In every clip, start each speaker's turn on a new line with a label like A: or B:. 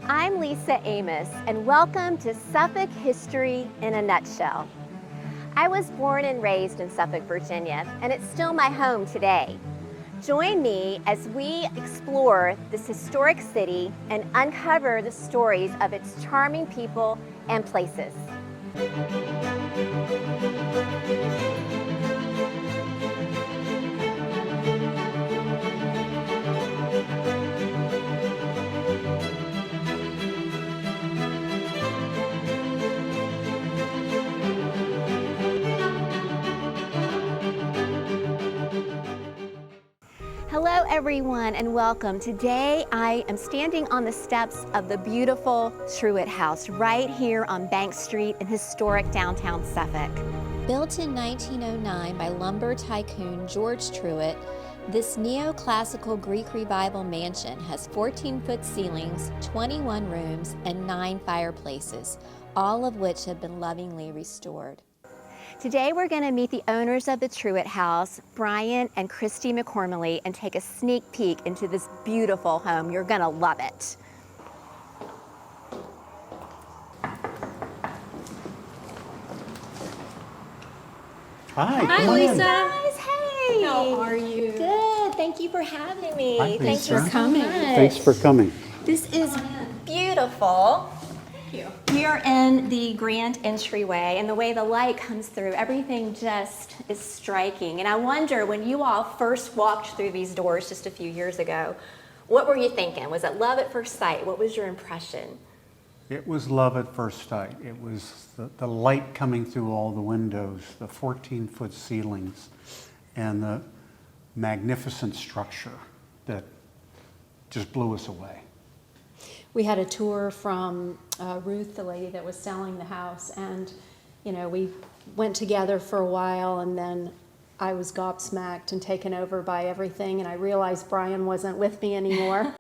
A: I'm Lisa Amos, and welcome to Suffolk History in a Nutshell. I was born and raised in Suffolk, Virginia, and it's still my home today. Join me as we explore this historic city and uncover the stories of its charming people and places. Hello everyone and welcome. Today I am standing on the steps of the beautiful Truitt House right here on Bank Street in historic downtown Suffolk.
B: Built in 1909 by lumber tycoon George Truitt, this neoclassical Greek Revival mansion has 14-foot ceilings, 21 rooms, and 9 fireplaces, all of which have been lovingly restored.
A: Today we're going to meet the owners of the Truitt House, Brian and Christy McCormley, and take a sneak peek into this beautiful home. You're going to love it.
C: Hi,
B: Hi,
C: come on
B: Lisa.
C: in.
A: Guys, hey!
B: How are you?
A: Good. Thank you for having me.
C: Hi,
A: Thanks
C: Lisa.
A: for
B: coming.
C: Thanks for coming.
A: This is beautiful. We are in the grand entryway, and the way the light comes through, everything just is striking. And I wonder, when you all first walked through these doors just a few years ago, what were you thinking? Was it love at first sight? What was your impression?
C: It was love at first sight. It was the light coming through all the windows, the 14-foot ceilings, and the magnificent structure that just blew us away.
D: We had a tour from Ruth, the lady that was selling the house, and we went together for a while, and then I was gobsmacked and taken over by everything, and I realized Brian wasn't with me anymore.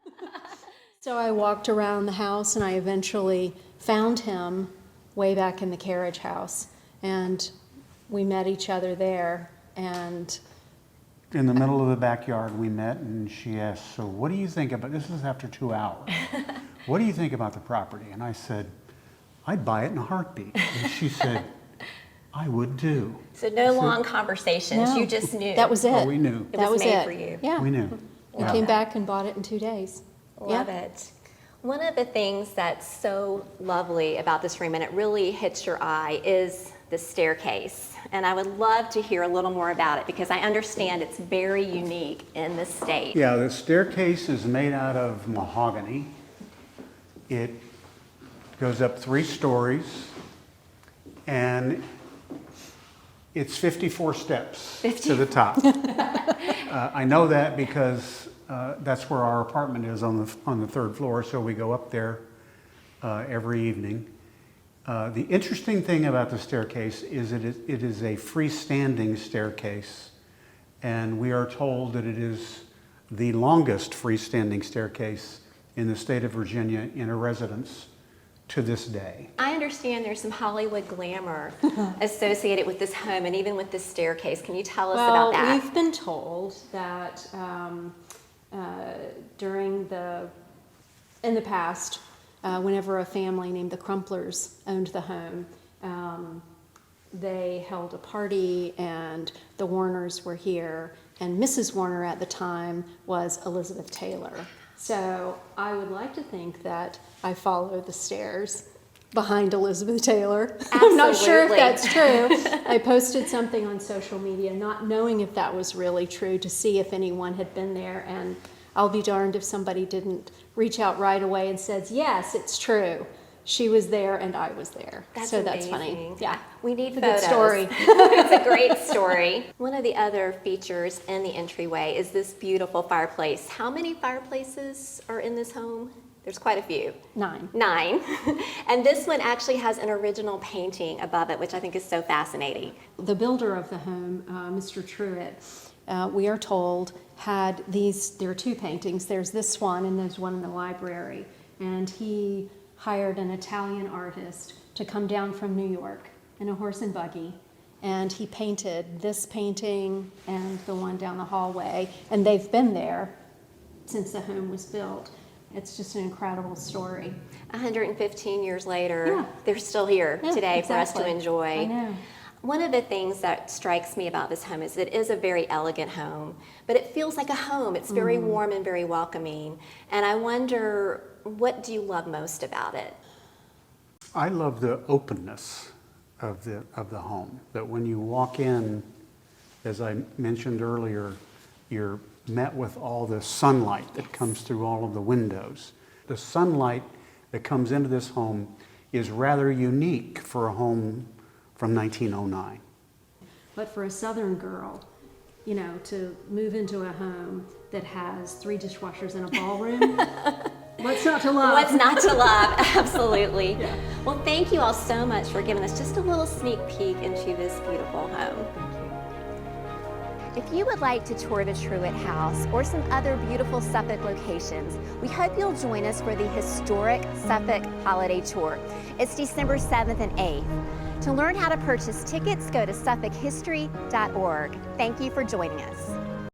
D: So I walked around the house, and I eventually found him way back in the carriage house, and we met each other there. And
C: In the middle of the backyard, we met, and she asked, "So what do you think about," this is after 2 hours, "what do you think about the property?" And I said, "I'd buy it in a heartbeat." And she said, "I would too."
A: So no long conversations,
D: No,
A: you just knew.
D: that was it.
C: Oh, we knew.
A: It
D: that
A: was
D: was
A: made
D: it.
A: for you.
D: Yeah,
C: We knew.
D: we came back and bought it in 2 days.
A: Love
D: Yeah.
A: it. One of the things that's so lovely about this room, and it really hits your eye, is the staircase. And I would love to hear a little more about it because I understand it's very unique in this state.
C: Yeah, the staircase is made out of mahogany. It goes up 3 stories, and it's 54 steps to the top. I know that because that's where our apartment is on the 3rd floor, so we go up there every evening. The interesting thing about the staircase is it is a freestanding staircase, and we are told that it is the longest freestanding staircase in the state of Virginia in a residence to this day.
A: I understand there's some Hollywood glamour associated with this home and even with this staircase. Can you tell us
D: Well,
A: about that?
D: we've been told that in the past, whenever a family named the Crumplers owned the home, they held a party and the Warners were here, and Mrs. Warner at the time was Elizabeth Taylor. So I would like to think that I followed the stairs behind Elizabeth Taylor. I'm not sure if
A: Absolutely.
D: that's true. I posted something on social media not knowing if that was really true to see if anyone had been there, and I'll be darned if somebody didn't reach out right away and says, yes, it's true. She was there and I was there.
A: That's
D: so
A: amazing.
D: that's funny. Yeah.
A: We need
D: It's a
A: photos.
D: good story.
A: It's a great story. One of the other features in the entryway is this beautiful fireplace. How many fireplaces are in this home? There's quite a few.
D: 9.
A: 9. And this one actually has an original painting above it, which I think is so fascinating.
D: The builder of the home, Mr. Truitt, we are told had there are 2 paintings. There's this one and there's one in the library. And he hired an Italian artist to come down from New York in a horse and buggy, and he painted this painting and the one down the hallway, and they've been there since the home was built. It's just an incredible story.
A: 115 years later,
D: Yeah.
A: they're still here
D: Yeah,
A: today for us to
D: exactly.
A: enjoy.
D: I know.
A: One of the things that strikes me about this home is it is a very elegant home, but it feels like a home. It's very warm and very welcoming. And I wonder, what do you love most about it?
C: I love the openness of the home. That when you walk in, as I mentioned earlier, you're met with all the sunlight that comes through all of the windows. The sunlight that comes into this home is rather unique for a home from 1909.
D: But for a Southern girl, you know, to move into a home that has 3 dishwashers and a ballroom, what's not to love?
A: What's not to love? Absolutely.
D: Yeah.
A: Well, thank you all so much for giving us just a little sneak peek into this beautiful home. If you would like to tour the Truitt house or some other beautiful Suffolk locations, we hope you'll join us for the historic Suffolk Holiday Tour. It's December 7th and 8th. To learn how to purchase tickets, go to suffolkhistory.org. Thank you for joining us.